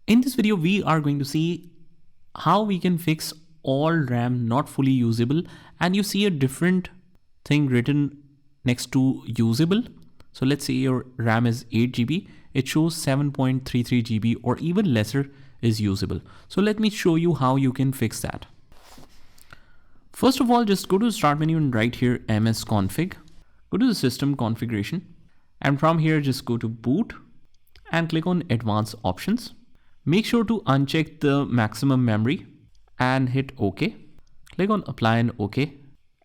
In this video, we are going to see how we can fix all RAM not fully usable, and you see a different thing written next to usable. So let's say your RAM is 8 GB, it shows 7.33 GB or even lesser is usable. So let me show you how you can fix that. First of all, just go to the start menu and right here ms config, go to the system configuration, and from here just go to boot and click on advanced options. Make sure to uncheck the maximum memory and hit OK. Click on apply and OK.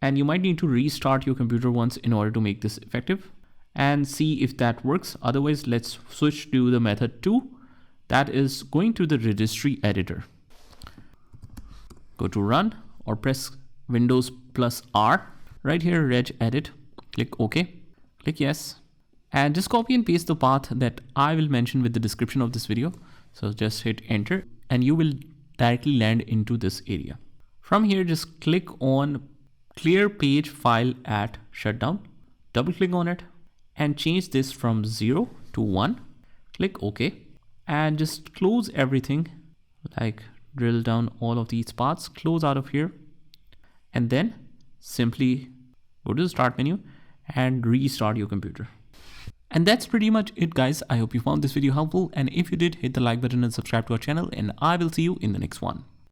And you might need to restart your computer once in order to make this effective and see if that works. Otherwise, let's switch to the method 2, that is going to the registry editor. Go to run or press Windows plus R. Right here, reg edit, click OK, click yes, and just copy and paste the path that I will mention with the description of this video. So just hit enter and you will directly land into this area. From here, just click on clear page file at shutdown, double click on it and change this from 0 to 1. Click OK and just close everything, like drill down all of these paths, close out of here, and then simply go to the start menu and restart your computer. And that's pretty much it, guys. I hope you found this video helpful, and if you did, hit the like button and subscribe to our channel, and I will see you in the next one.